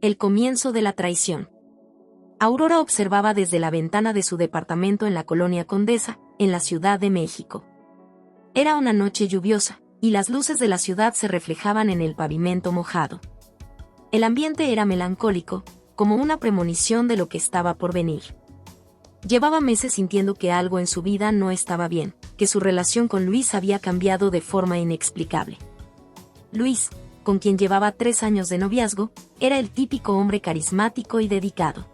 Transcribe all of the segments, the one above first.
El comienzo de la traición. Aurora observaba desde la ventana de su departamento en la colonia Condesa, en la Ciudad de México. Era una noche lluviosa, y las luces de la ciudad se reflejaban en el pavimento mojado. El ambiente era melancólico, como una premonición de lo que estaba por venir. Llevaba meses sintiendo que algo en su vida no estaba bien, que su relación con Luis había cambiado de forma inexplicable. Luis, con quien llevaba 3 años de noviazgo, era el típico hombre carismático y dedicado.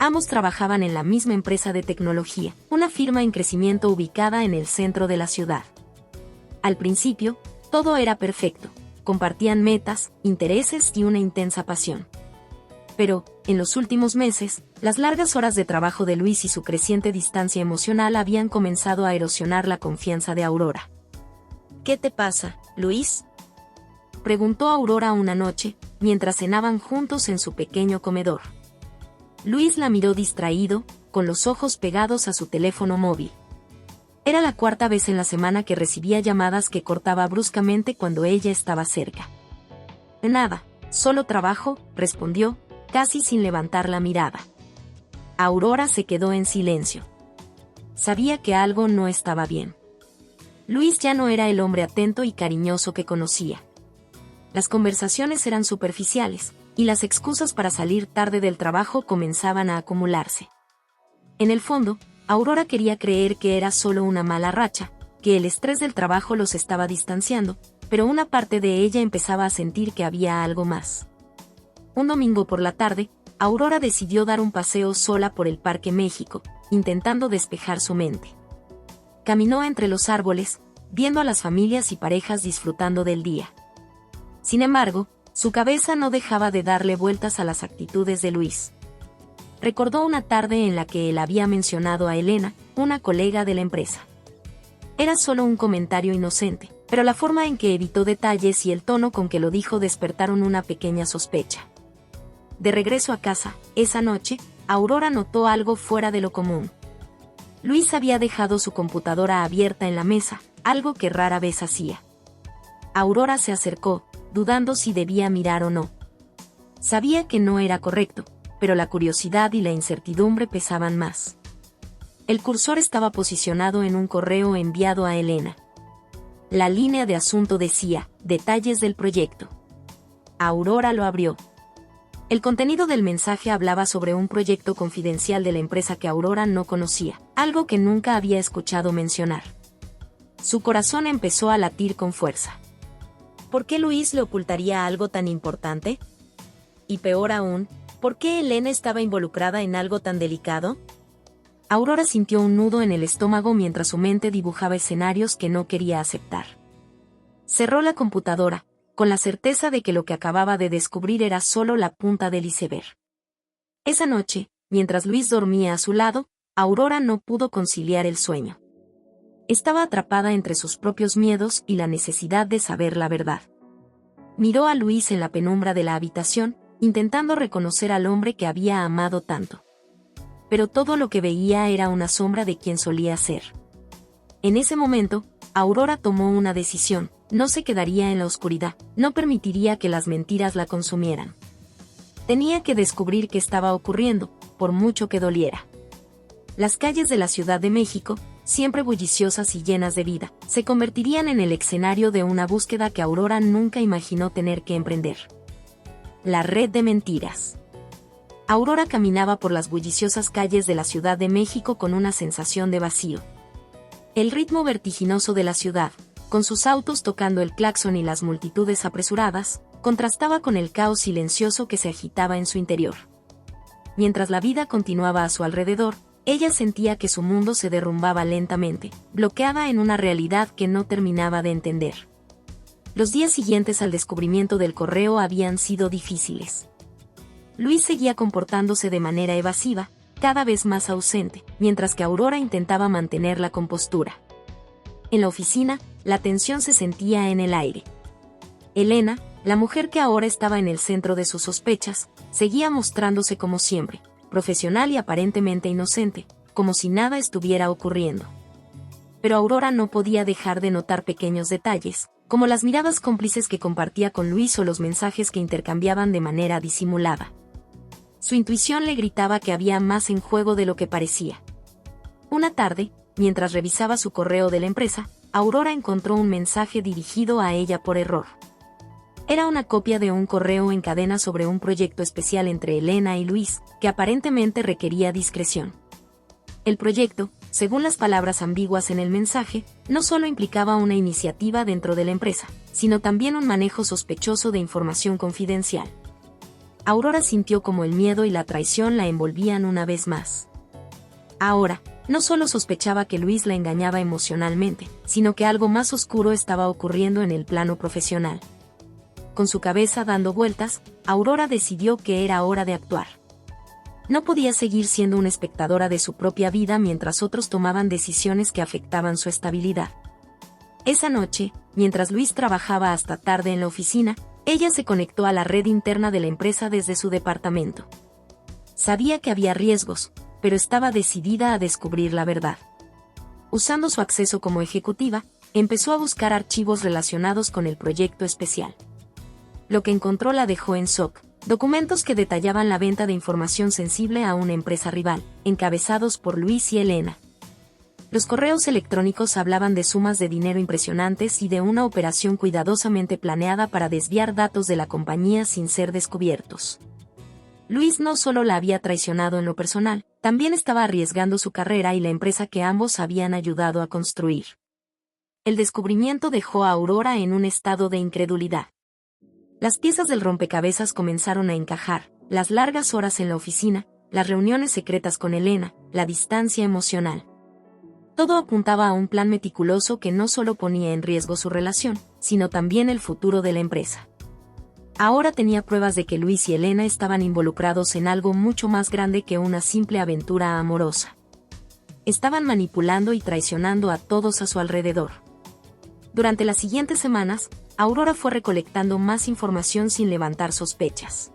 Ambos trabajaban en la misma empresa de tecnología, una firma en crecimiento ubicada en el centro de la ciudad. Al principio, todo era perfecto, compartían metas, intereses y una intensa pasión. Pero, en los últimos meses, las largas horas de trabajo de Luis y su creciente distancia emocional habían comenzado a erosionar la confianza de Aurora. ¿Qué te pasa, Luis?, preguntó Aurora una noche, mientras cenaban juntos en su pequeño comedor. Luis la miró distraído, con los ojos pegados a su teléfono móvil. Era la 4ª vez en la semana que recibía llamadas que cortaba bruscamente cuando ella estaba cerca. Nada, solo trabajo, respondió, casi sin levantar la mirada. Aurora se quedó en silencio. Sabía que algo no estaba bien. Luis ya no era el hombre atento y cariñoso que conocía. Las conversaciones eran superficiales, y las excusas para salir tarde del trabajo comenzaban a acumularse. En el fondo, Aurora quería creer que era solo una mala racha, que el estrés del trabajo los estaba distanciando, pero una parte de ella empezaba a sentir que había algo más. Un domingo por la tarde, Aurora decidió dar un paseo sola por el Parque México, intentando despejar su mente. Caminó entre los árboles, viendo a las familias y parejas disfrutando del día. Sin embargo, su cabeza no dejaba de darle vueltas a las actitudes de Luis. Recordó una tarde en la que él había mencionado a Elena, una colega de la empresa. Era solo un comentario inocente, pero la forma en que evitó detalles y el tono con que lo dijo despertaron una pequeña sospecha. De regreso a casa, esa noche, Aurora notó algo fuera de lo común. Luis había dejado su computadora abierta en la mesa, algo que rara vez hacía. Aurora se acercó, dudando si debía mirar o no. Sabía que no era correcto, pero la curiosidad y la incertidumbre pesaban más. El cursor estaba posicionado en un correo enviado a Elena. La línea de asunto decía, detalles del proyecto. Aurora lo abrió. El contenido del mensaje hablaba sobre un proyecto confidencial de la empresa que Aurora no conocía, algo que nunca había escuchado mencionar. Su corazón empezó a latir con fuerza. ¿Por qué Luis le ocultaría algo tan importante? Y peor aún, ¿por qué Elena estaba involucrada en algo tan delicado? Aurora sintió un nudo en el estómago mientras su mente dibujaba escenarios que no quería aceptar. Cerró la computadora, con la certeza de que lo que acababa de descubrir era solo la punta del iceberg. Esa noche, mientras Luis dormía a su lado, Aurora no pudo conciliar el sueño. Estaba atrapada entre sus propios miedos y la necesidad de saber la verdad. Miró a Luis en la penumbra de la habitación, intentando reconocer al hombre que había amado tanto. Pero todo lo que veía era una sombra de quien solía ser. En ese momento, Aurora tomó una decisión: no se quedaría en la oscuridad, no permitiría que las mentiras la consumieran. Tenía que descubrir qué estaba ocurriendo, por mucho que doliera. Las calles de la Ciudad de México, siempre bulliciosas y llenas de vida, se convertirían en el escenario de una búsqueda que Aurora nunca imaginó tener que emprender. La red de mentiras. Aurora caminaba por las bulliciosas calles de la Ciudad de México con una sensación de vacío. El ritmo vertiginoso de la ciudad, con sus autos tocando el claxon y las multitudes apresuradas, contrastaba con el caos silencioso que se agitaba en su interior. Mientras la vida continuaba a su alrededor, ella sentía que su mundo se derrumbaba lentamente, bloqueada en una realidad que no terminaba de entender. Los días siguientes al descubrimiento del correo habían sido difíciles. Luis seguía comportándose de manera evasiva, cada vez más ausente, mientras que Aurora intentaba mantener la compostura. En la oficina, la tensión se sentía en el aire. Elena, la mujer que ahora estaba en el centro de sus sospechas, seguía mostrándose como siempre, profesional y aparentemente inocente, como si nada estuviera ocurriendo. Pero Aurora no podía dejar de notar pequeños detalles, como las miradas cómplices que compartía con Luis o los mensajes que intercambiaban de manera disimulada. Su intuición le gritaba que había más en juego de lo que parecía. Una tarde, mientras revisaba su correo de la empresa, Aurora encontró un mensaje dirigido a ella por error. Era una copia de un correo en cadena sobre un proyecto especial entre Elena y Luis, que aparentemente requería discreción. El proyecto, según las palabras ambiguas en el mensaje, no solo implicaba una iniciativa dentro de la empresa, sino también un manejo sospechoso de información confidencial. Aurora sintió como el miedo y la traición la envolvían una vez más. Ahora, no solo sospechaba que Luis la engañaba emocionalmente, sino que algo más oscuro estaba ocurriendo en el plano profesional. Con su cabeza dando vueltas, Aurora decidió que era hora de actuar. No podía seguir siendo una espectadora de su propia vida mientras otros tomaban decisiones que afectaban su estabilidad. Esa noche, mientras Luis trabajaba hasta tarde en la oficina, ella se conectó a la red interna de la empresa desde su departamento. Sabía que había riesgos, pero estaba decidida a descubrir la verdad. Usando su acceso como ejecutiva, empezó a buscar archivos relacionados con el proyecto especial. Lo que encontró la dejó en shock: documentos que detallaban la venta de información sensible a una empresa rival, encabezados por Luis y Elena. Los correos electrónicos hablaban de sumas de dinero impresionantes y de una operación cuidadosamente planeada para desviar datos de la compañía sin ser descubiertos. Luis no solo la había traicionado en lo personal, también estaba arriesgando su carrera y la empresa que ambos habían ayudado a construir. El descubrimiento dejó a Aurora en un estado de incredulidad. Las piezas del rompecabezas comenzaron a encajar: las largas horas en la oficina, las reuniones secretas con Elena, la distancia emocional. Todo apuntaba a un plan meticuloso que no solo ponía en riesgo su relación, sino también el futuro de la empresa. Ahora tenía pruebas de que Luis y Elena estaban involucrados en algo mucho más grande que una simple aventura amorosa. Estaban manipulando y traicionando a todos a su alrededor. Durante las siguientes semanas, Aurora fue recolectando más información sin levantar sospechas.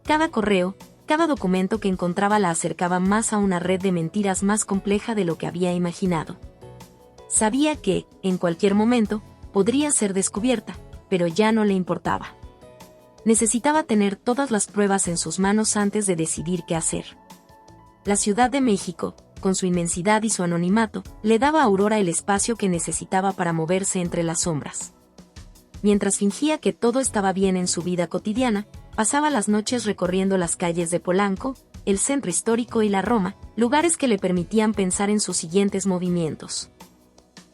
Cada correo, cada documento que encontraba la acercaba más a una red de mentiras más compleja de lo que había imaginado. Sabía que, en cualquier momento, podría ser descubierta, pero ya no le importaba. Necesitaba tener todas las pruebas en sus manos antes de decidir qué hacer. La Ciudad de México, con su inmensidad y su anonimato, le daba a Aurora el espacio que necesitaba para moverse entre las sombras. Mientras fingía que todo estaba bien en su vida cotidiana, pasaba las noches recorriendo las calles de Polanco, el centro histórico y la Roma, lugares que le permitían pensar en sus siguientes movimientos.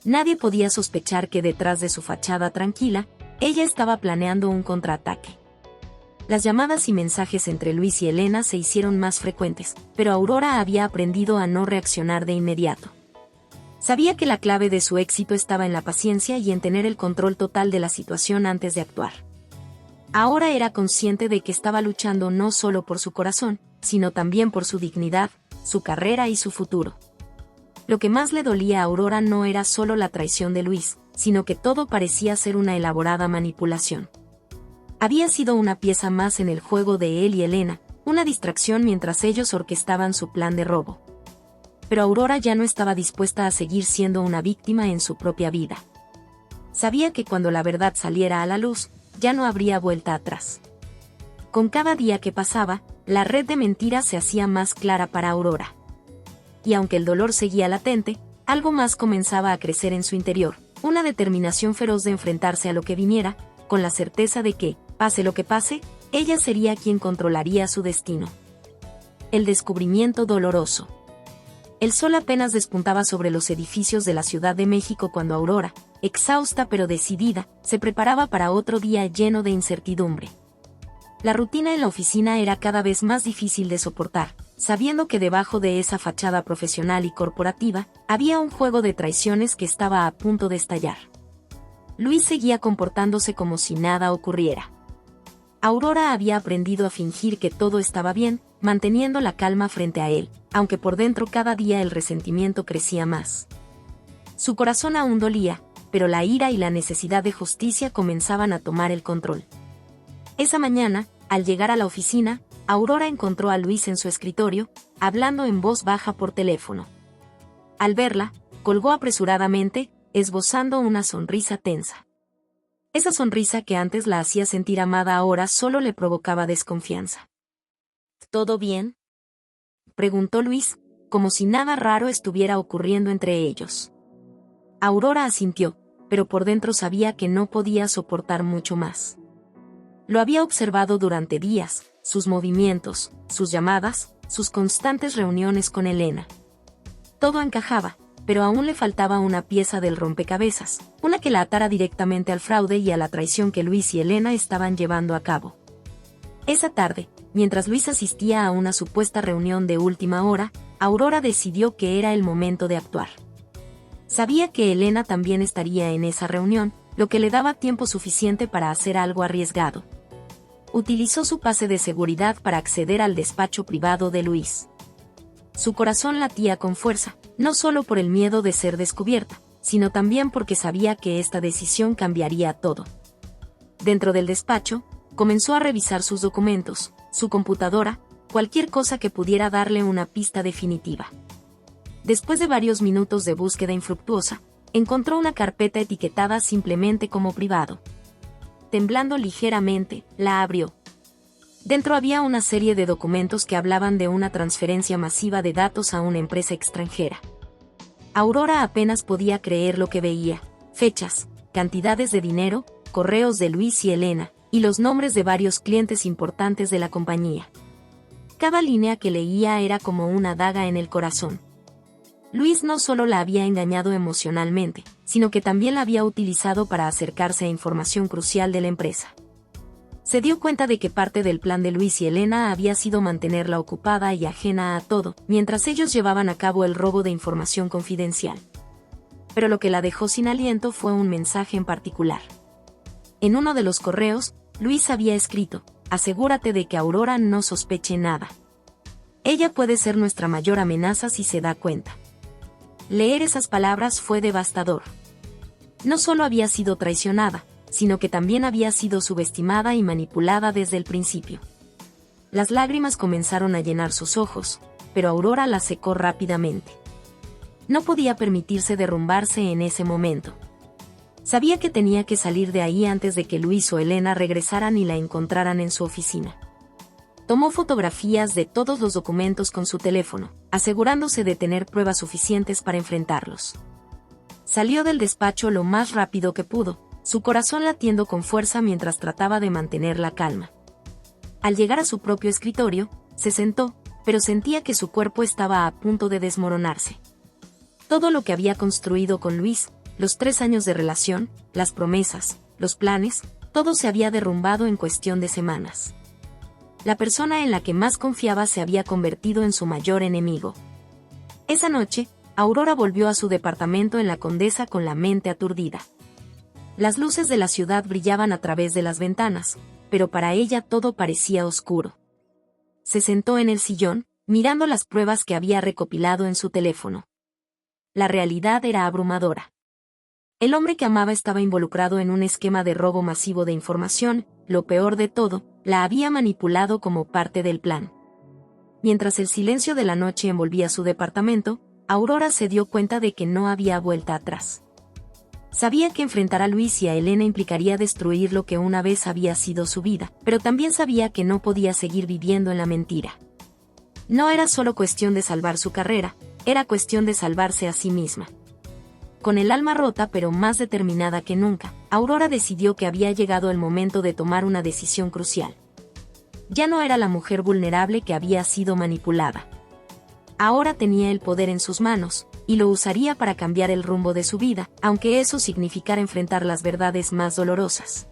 Nadie podía sospechar que detrás de su fachada tranquila, ella estaba planeando un contraataque. Las llamadas y mensajes entre Luis y Elena se hicieron más frecuentes, pero Aurora había aprendido a no reaccionar de inmediato. Sabía que la clave de su éxito estaba en la paciencia y en tener el control total de la situación antes de actuar. Ahora era consciente de que estaba luchando no solo por su corazón, sino también por su dignidad, su carrera y su futuro. Lo que más le dolía a Aurora no era solo la traición de Luis, sino que todo parecía ser una elaborada manipulación. Había sido una pieza más en el juego de él y Elena, una distracción mientras ellos orquestaban su plan de robo. Pero Aurora ya no estaba dispuesta a seguir siendo una víctima en su propia vida. Sabía que cuando la verdad saliera a la luz, ya no habría vuelta atrás. Con cada día que pasaba, la red de mentiras se hacía más clara para Aurora. Y aunque el dolor seguía latente, algo más comenzaba a crecer en su interior, una determinación feroz de enfrentarse a lo que viniera, con la certeza de que, pase lo que pase, ella sería quien controlaría su destino. El descubrimiento doloroso. El sol apenas despuntaba sobre los edificios de la Ciudad de México cuando Aurora, exhausta pero decidida, se preparaba para otro día lleno de incertidumbre. La rutina en la oficina era cada vez más difícil de soportar, sabiendo que debajo de esa fachada profesional y corporativa, había un juego de traiciones que estaba a punto de estallar. Luis seguía comportándose como si nada ocurriera. Aurora había aprendido a fingir que todo estaba bien, manteniendo la calma frente a él, aunque por dentro cada día el resentimiento crecía más. Su corazón aún dolía, pero la ira y la necesidad de justicia comenzaban a tomar el control. Esa mañana, al llegar a la oficina, Aurora encontró a Luis en su escritorio, hablando en voz baja por teléfono. Al verla, colgó apresuradamente, esbozando una sonrisa tensa. Esa sonrisa que antes la hacía sentir amada ahora solo le provocaba desconfianza. ¿Todo bien?, preguntó Luis, como si nada raro estuviera ocurriendo entre ellos. Aurora asintió, pero por dentro sabía que no podía soportar mucho más. Lo había observado durante días, sus movimientos, sus llamadas, sus constantes reuniones con Elena. Todo encajaba, pero aún le faltaba una pieza del rompecabezas, una que la atara directamente al fraude y a la traición que Luis y Elena estaban llevando a cabo. Esa tarde, mientras Luis asistía a una supuesta reunión de última hora, Aurora decidió que era el momento de actuar. Sabía que Elena también estaría en esa reunión, lo que le daba tiempo suficiente para hacer algo arriesgado. Utilizó su pase de seguridad para acceder al despacho privado de Luis. Su corazón latía con fuerza, no solo por el miedo de ser descubierta, sino también porque sabía que esta decisión cambiaría todo. Dentro del despacho, comenzó a revisar sus documentos, su computadora, cualquier cosa que pudiera darle una pista definitiva. Después de varios minutos de búsqueda infructuosa, encontró una carpeta etiquetada simplemente como privado. Temblando ligeramente, la abrió. Dentro había una serie de documentos que hablaban de una transferencia masiva de datos a una empresa extranjera. Aurora apenas podía creer lo que veía: fechas, cantidades de dinero, correos de Luis y Elena, y los nombres de varios clientes importantes de la compañía. Cada línea que leía era como una daga en el corazón. Luis no solo la había engañado emocionalmente, sino que también la había utilizado para acercarse a información crucial de la empresa. Se dio cuenta de que parte del plan de Luis y Elena había sido mantenerla ocupada y ajena a todo, mientras ellos llevaban a cabo el robo de información confidencial. Pero lo que la dejó sin aliento fue un mensaje en particular. En uno de los correos, Luis había escrito: asegúrate de que Aurora no sospeche nada. Ella puede ser nuestra mayor amenaza si se da cuenta. Leer esas palabras fue devastador. No solo había sido traicionada, sino que también había sido subestimada y manipulada desde el principio. Las lágrimas comenzaron a llenar sus ojos, pero Aurora las secó rápidamente. No podía permitirse derrumbarse en ese momento. Sabía que tenía que salir de ahí antes de que Luis o Elena regresaran y la encontraran en su oficina. Tomó fotografías de todos los documentos con su teléfono, asegurándose de tener pruebas suficientes para enfrentarlos. Salió del despacho lo más rápido que pudo, su corazón latiendo con fuerza mientras trataba de mantener la calma. Al llegar a su propio escritorio, se sentó, pero sentía que su cuerpo estaba a punto de desmoronarse. Todo lo que había construido con Luis, los 3 años de relación, las promesas, los planes, todo se había derrumbado en cuestión de semanas. La persona en la que más confiaba se había convertido en su mayor enemigo. Esa noche, Aurora volvió a su departamento en la Condesa con la mente aturdida. Las luces de la ciudad brillaban a través de las ventanas, pero para ella todo parecía oscuro. Se sentó en el sillón, mirando las pruebas que había recopilado en su teléfono. La realidad era abrumadora. El hombre que amaba estaba involucrado en un esquema de robo masivo de información, lo peor de todo, la había manipulado como parte del plan. Mientras el silencio de la noche envolvía su departamento, Aurora se dio cuenta de que no había vuelta atrás. Sabía que enfrentar a Luis y a Elena implicaría destruir lo que una vez había sido su vida, pero también sabía que no podía seguir viviendo en la mentira. No era solo cuestión de salvar su carrera, era cuestión de salvarse a sí misma. Con el alma rota pero más determinada que nunca, Aurora decidió que había llegado el momento de tomar una decisión crucial. Ya no era la mujer vulnerable que había sido manipulada. Ahora tenía el poder en sus manos, y lo usaría para cambiar el rumbo de su vida, aunque eso significara enfrentar las verdades más dolorosas.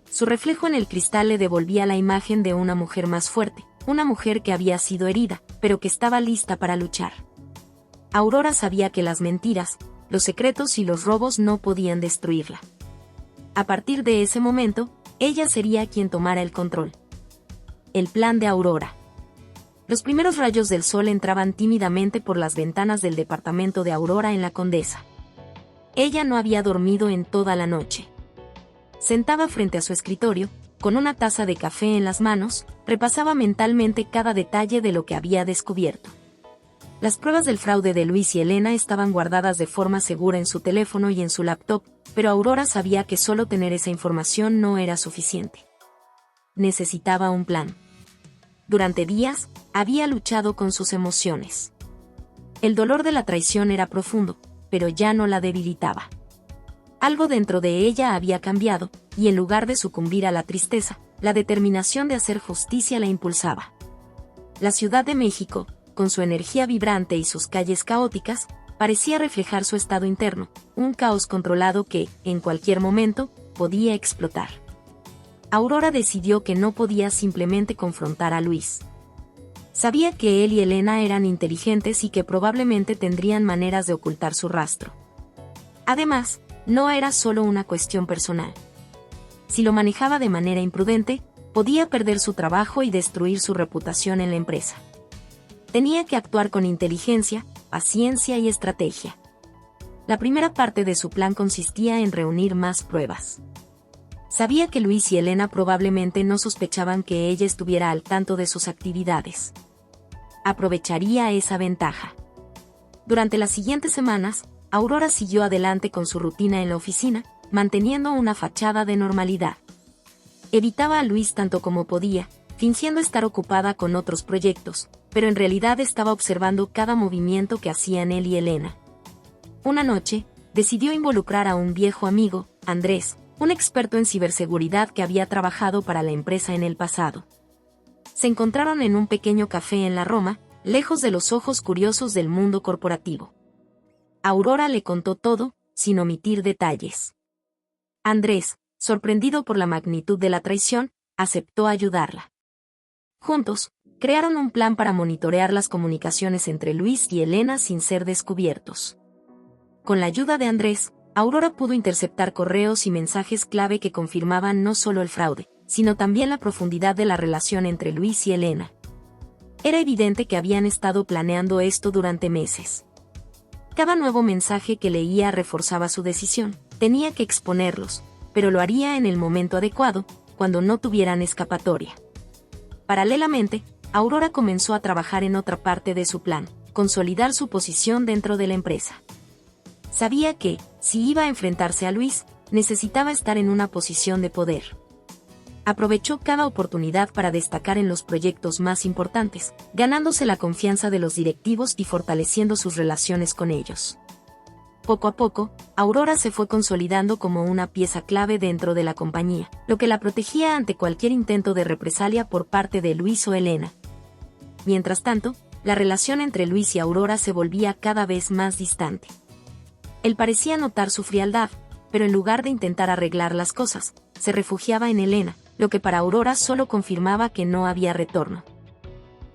Su reflejo en el cristal le devolvía la imagen de una mujer más fuerte, una mujer que había sido herida, pero que estaba lista para luchar. Aurora sabía que las mentiras, los secretos y los robos no podían destruirla. A partir de ese momento, ella sería quien tomara el control. El plan de Aurora. Los primeros rayos del sol entraban tímidamente por las ventanas del departamento de Aurora en la Condesa. Ella no había dormido en toda la noche. Sentada frente a su escritorio, con una taza de café en las manos, repasaba mentalmente cada detalle de lo que había descubierto. Las pruebas del fraude de Luis y Elena estaban guardadas de forma segura en su teléfono y en su laptop, pero Aurora sabía que solo tener esa información no era suficiente. Necesitaba un plan. Durante días, había luchado con sus emociones. El dolor de la traición era profundo, pero ya no la debilitaba. Algo dentro de ella había cambiado, y en lugar de sucumbir a la tristeza, la determinación de hacer justicia la impulsaba. La Ciudad de México, con su energía vibrante y sus calles caóticas, parecía reflejar su estado interno, un caos controlado que, en cualquier momento, podía explotar. Aurora decidió que no podía simplemente confrontar a Luis. Sabía que él y Elena eran inteligentes y que probablemente tendrían maneras de ocultar su rastro. Además, no era solo una cuestión personal. Si lo manejaba de manera imprudente, podía perder su trabajo y destruir su reputación en la empresa. Tenía que actuar con inteligencia, paciencia y estrategia. La primera parte de su plan consistía en reunir más pruebas. Sabía que Luis y Elena probablemente no sospechaban que ella estuviera al tanto de sus actividades. Aprovecharía esa ventaja. Durante las siguientes semanas, Aurora siguió adelante con su rutina en la oficina, manteniendo una fachada de normalidad. Evitaba a Luis tanto como podía, fingiendo estar ocupada con otros proyectos, pero en realidad estaba observando cada movimiento que hacían él y Elena. Una noche, decidió involucrar a un viejo amigo, Andrés, un experto en ciberseguridad que había trabajado para la empresa en el pasado. Se encontraron en un pequeño café en la Roma, lejos de los ojos curiosos del mundo corporativo. Aurora le contó todo, sin omitir detalles. Andrés, sorprendido por la magnitud de la traición, aceptó ayudarla. Juntos, crearon un plan para monitorear las comunicaciones entre Luis y Elena sin ser descubiertos. Con la ayuda de Andrés, Aurora pudo interceptar correos y mensajes clave que confirmaban no solo el fraude, sino también la profundidad de la relación entre Luis y Elena. Era evidente que habían estado planeando esto durante meses. Cada nuevo mensaje que leía reforzaba su decisión. Tenía que exponerlos, pero lo haría en el momento adecuado, cuando no tuvieran escapatoria. Paralelamente, Aurora comenzó a trabajar en otra parte de su plan, consolidar su posición dentro de la empresa. Sabía que, si iba a enfrentarse a Luis, necesitaba estar en una posición de poder. Aprovechó cada oportunidad para destacar en los proyectos más importantes, ganándose la confianza de los directivos y fortaleciendo sus relaciones con ellos. Poco a poco, Aurora se fue consolidando como una pieza clave dentro de la compañía, lo que la protegía ante cualquier intento de represalia por parte de Luis o Elena. Mientras tanto, la relación entre Luis y Aurora se volvía cada vez más distante. Él parecía notar su frialdad, pero en lugar de intentar arreglar las cosas, se refugiaba en Elena, lo que para Aurora solo confirmaba que no había retorno.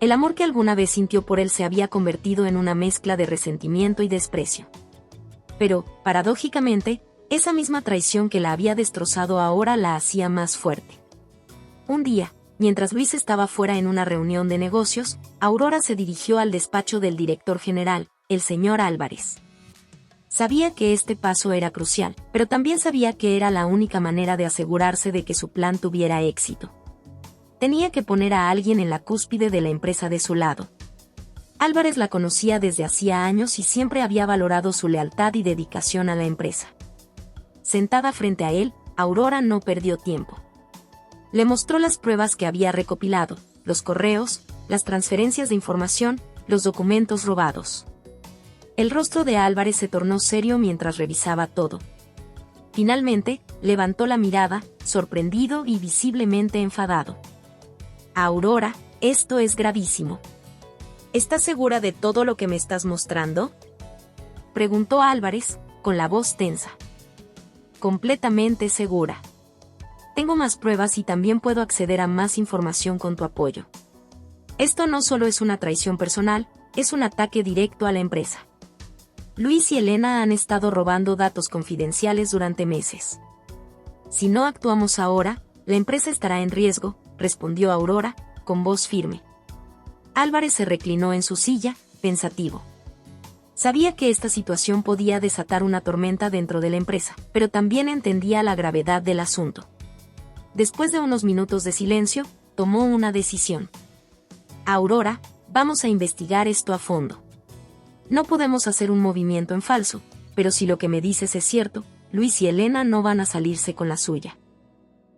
El amor que alguna vez sintió por él se había convertido en una mezcla de resentimiento y desprecio. Pero, paradójicamente, esa misma traición que la había destrozado ahora la hacía más fuerte. Un día, mientras Luis estaba fuera en una reunión de negocios, Aurora se dirigió al despacho del director general, el señor Álvarez. Sabía que este paso era crucial, pero también sabía que era la única manera de asegurarse de que su plan tuviera éxito. Tenía que poner a alguien en la cúspide de la empresa de su lado. Álvarez la conocía desde hacía años y siempre había valorado su lealtad y dedicación a la empresa. Sentada frente a él, Aurora no perdió tiempo. Le mostró las pruebas que había recopilado, los correos, las transferencias de información, los documentos robados. El rostro de Álvarez se tornó serio mientras revisaba todo. Finalmente, levantó la mirada, sorprendido y visiblemente enfadado. Aurora, esto es gravísimo. ¿Estás segura de todo lo que me estás mostrando?, preguntó Álvarez, con la voz tensa. Completamente segura. Tengo más pruebas y también puedo acceder a más información con tu apoyo. Esto no solo es una traición personal, es un ataque directo a la empresa. Luis y Elena han estado robando datos confidenciales durante meses. Si no actuamos ahora, la empresa estará en riesgo, respondió Aurora, con voz firme. Álvarez se reclinó en su silla, pensativo. Sabía que esta situación podía desatar una tormenta dentro de la empresa, pero también entendía la gravedad del asunto. Después de unos minutos de silencio, tomó una decisión. Aurora, vamos a investigar esto a fondo. No podemos hacer un movimiento en falso, pero si lo que me dices es cierto, Luis y Elena no van a salirse con la suya.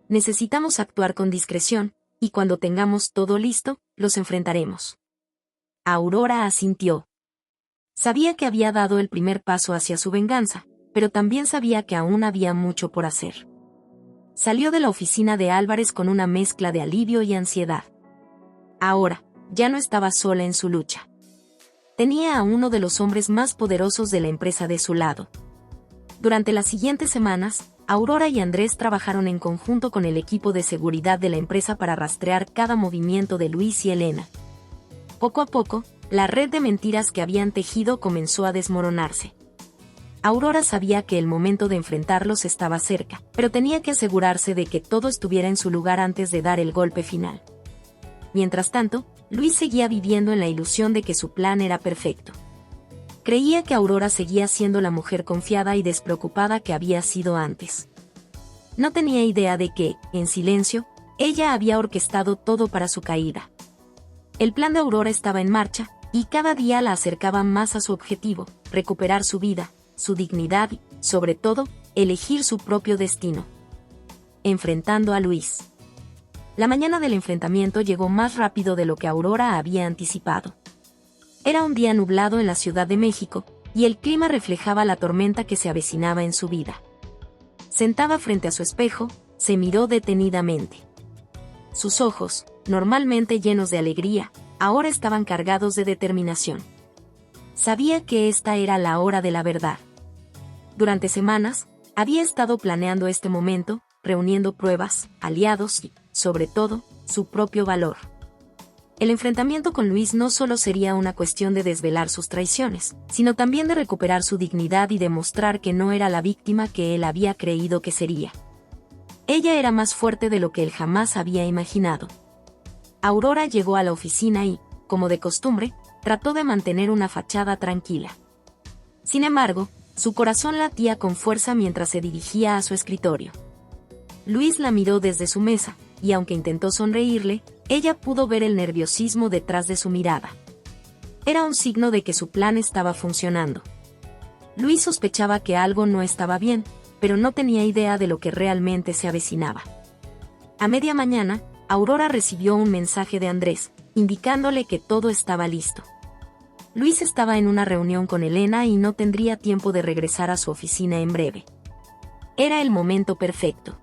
Necesitamos actuar con discreción, y cuando tengamos todo listo, los enfrentaremos. Aurora asintió. Sabía que había dado el primer paso hacia su venganza, pero también sabía que aún había mucho por hacer. Salió de la oficina de Álvarez con una mezcla de alivio y ansiedad. Ahora, ya no estaba sola en su lucha. Tenía a uno de los hombres más poderosos de la empresa de su lado. Durante las siguientes semanas, Aurora y Andrés trabajaron en conjunto con el equipo de seguridad de la empresa para rastrear cada movimiento de Luis y Elena. Poco a poco, la red de mentiras que habían tejido comenzó a desmoronarse. Aurora sabía que el momento de enfrentarlos estaba cerca, pero tenía que asegurarse de que todo estuviera en su lugar antes de dar el golpe final. Mientras tanto, Luis seguía viviendo en la ilusión de que su plan era perfecto. Creía que Aurora seguía siendo la mujer confiada y despreocupada que había sido antes. No tenía idea de que, en silencio, ella había orquestado todo para su caída. El plan de Aurora estaba en marcha, y cada día la acercaba más a su objetivo, recuperar su vida, su dignidad y, sobre todo, elegir su propio destino. Enfrentando a Luis. La mañana del enfrentamiento llegó más rápido de lo que Aurora había anticipado. Era un día nublado en la Ciudad de México, y el clima reflejaba la tormenta que se avecinaba en su vida. Sentada frente a su espejo, se miró detenidamente. Sus ojos, normalmente llenos de alegría, ahora estaban cargados de determinación. Sabía que esta era la hora de la verdad. Durante semanas, había estado planeando este momento, reuniendo pruebas, aliados y, sobre todo, su propio valor. El enfrentamiento con Luis no solo sería una cuestión de desvelar sus traiciones, sino también de recuperar su dignidad y demostrar que no era la víctima que él había creído que sería. Ella era más fuerte de lo que él jamás había imaginado. Aurora llegó a la oficina y, como de costumbre, trató de mantener una fachada tranquila. Sin embargo, su corazón latía con fuerza mientras se dirigía a su escritorio. Luis la miró desde su mesa, y aunque intentó sonreírle, ella pudo ver el nerviosismo detrás de su mirada. Era un signo de que su plan estaba funcionando. Luis sospechaba que algo no estaba bien, pero no tenía idea de lo que realmente se avecinaba. A media mañana, Aurora recibió un mensaje de Andrés, indicándole que todo estaba listo. Luis estaba en una reunión con Elena y no tendría tiempo de regresar a su oficina en breve. Era el momento perfecto.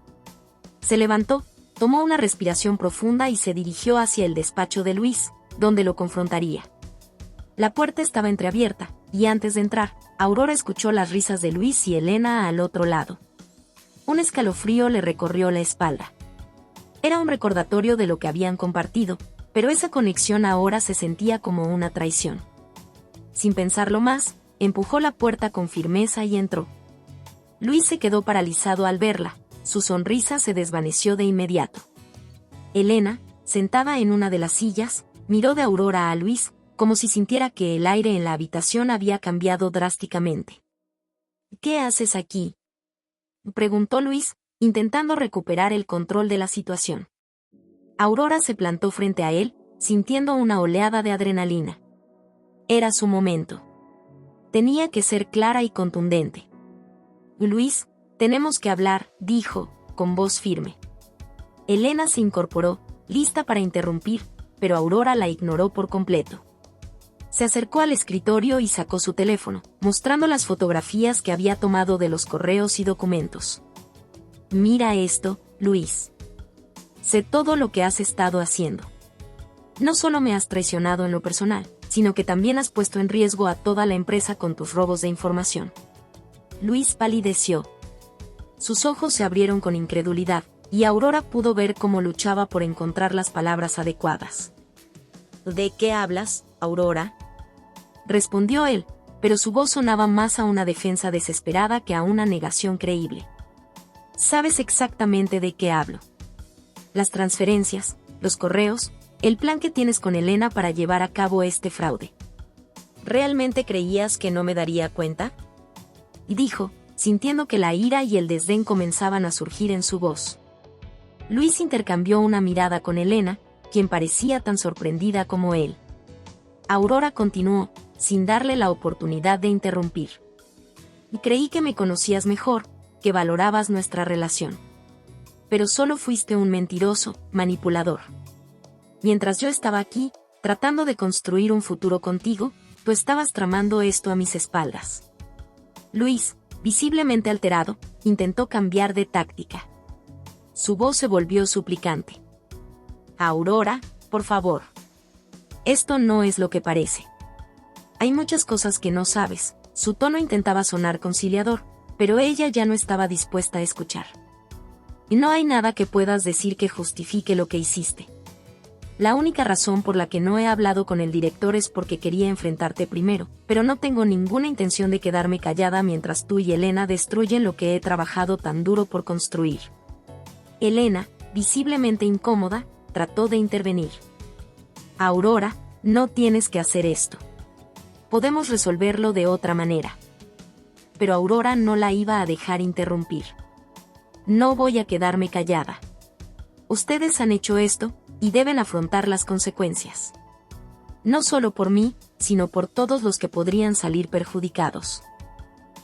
Se levantó, tomó una respiración profunda y se dirigió hacia el despacho de Luis, donde lo confrontaría. La puerta estaba entreabierta, y antes de entrar, Aurora escuchó las risas de Luis y Elena al otro lado. Un escalofrío le recorrió la espalda. Era un recordatorio de lo que habían compartido, pero esa conexión ahora se sentía como una traición. Sin pensarlo más, empujó la puerta con firmeza y entró. Luis se quedó paralizado al verla, su sonrisa se desvaneció de inmediato. Elena, sentada en una de las sillas, miró de Aurora a Luis, como si sintiera que el aire en la habitación había cambiado drásticamente. ¿Qué haces aquí?, preguntó Luis, intentando recuperar el control de la situación. Aurora se plantó frente a él, sintiendo una oleada de adrenalina. Era su momento. Tenía que ser clara y contundente. Luis, tenemos que hablar, dijo, con voz firme. Elena se incorporó, lista para interrumpir, pero Aurora la ignoró por completo. Se acercó al escritorio y sacó su teléfono, mostrando las fotografías que había tomado de los correos y documentos. Mira esto, Luis. Sé todo lo que has estado haciendo. No solo me has traicionado en lo personal, sino que también has puesto en riesgo a toda la empresa con tus robos de información. Luis palideció. Sus ojos se abrieron con incredulidad, y Aurora pudo ver cómo luchaba por encontrar las palabras adecuadas. ¿De qué hablas, Aurora?, respondió él, pero su voz sonaba más a una defensa desesperada que a una negación creíble. Sabes exactamente de qué hablo. Las transferencias, los correos, el plan que tienes con Elena para llevar a cabo este fraude. ¿Realmente creías que no me daría cuenta?, dijo, sintiendo que la ira y el desdén comenzaban a surgir en su voz. Luis intercambió una mirada con Elena, quien parecía tan sorprendida como él. Aurora continuó, sin darle la oportunidad de interrumpir. Y creí que me conocías mejor, que valorabas nuestra relación. Pero solo fuiste un mentiroso, manipulador. Mientras yo estaba aquí, tratando de construir un futuro contigo, tú estabas tramando esto a mis espaldas. Luis, visiblemente alterado, intentó cambiar de táctica. Su voz se volvió suplicante. Aurora, por favor. Esto no es lo que parece. Hay muchas cosas que no sabes. Su tono intentaba sonar conciliador, pero ella ya no estaba dispuesta a escuchar. Y no hay nada que puedas decir que justifique lo que hiciste. La única razón por la que no he hablado con el director es porque quería enfrentarte primero, pero no tengo ninguna intención de quedarme callada mientras tú y Elena destruyen lo que he trabajado tan duro por construir. Elena, visiblemente incómoda, trató de intervenir. Aurora, no tienes que hacer esto. Podemos resolverlo de otra manera. Pero Aurora no la iba a dejar interrumpir. No voy a quedarme callada. Ustedes han hecho esto, y deben afrontar las consecuencias. No solo por mí, sino por todos los que podrían salir perjudicados.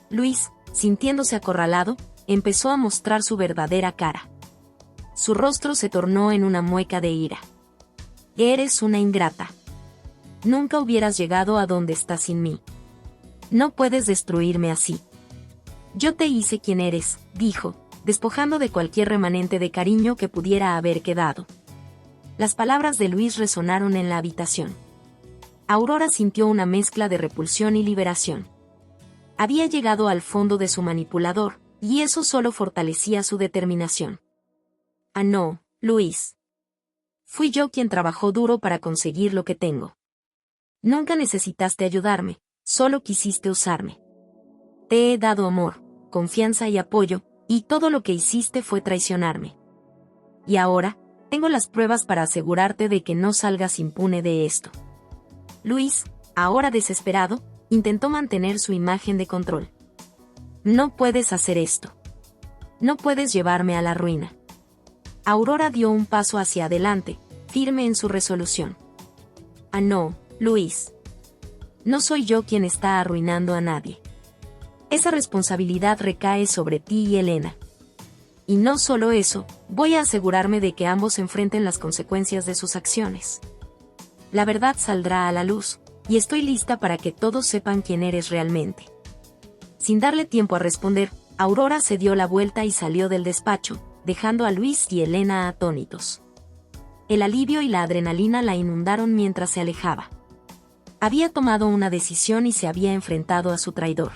Luis, sintiéndose acorralado, empezó a mostrar su verdadera cara. Su rostro se tornó en una mueca de ira. Eres una ingrata. Nunca hubieras llegado a donde estás sin mí. No puedes destruirme así. Yo te hice quien eres, dijo, despojando de cualquier remanente de cariño que pudiera haber quedado. Las palabras de Luis resonaron en la habitación. Aurora sintió una mezcla de repulsión y liberación. Había llegado al fondo de su manipulador, y eso solo fortalecía su determinación. Ah, no, Luis. Fui yo quien trabajó duro para conseguir lo que tengo. Nunca necesitaste ayudarme, solo quisiste usarme. Te he dado amor, confianza y apoyo, y todo lo que hiciste fue traicionarme. Y ahora, tengo las pruebas para asegurarte de que no salgas impune de esto. Luis, ahora desesperado, intentó mantener su imagen de control. No puedes hacer esto. No puedes llevarme a la ruina. Aurora dio un paso hacia adelante, firme en su resolución. Ah, no, Luis. No soy yo quien está arruinando a nadie. Esa responsabilidad recae sobre ti y Elena. Y no solo eso, voy a asegurarme de que ambos enfrenten las consecuencias de sus acciones. La verdad saldrá a la luz, y estoy lista para que todos sepan quién eres realmente. Sin darle tiempo a responder, Aurora se dio la vuelta y salió del despacho, dejando a Luis y Elena atónitos. El alivio y la adrenalina la inundaron mientras se alejaba. Había tomado una decisión y se había enfrentado a su traidor.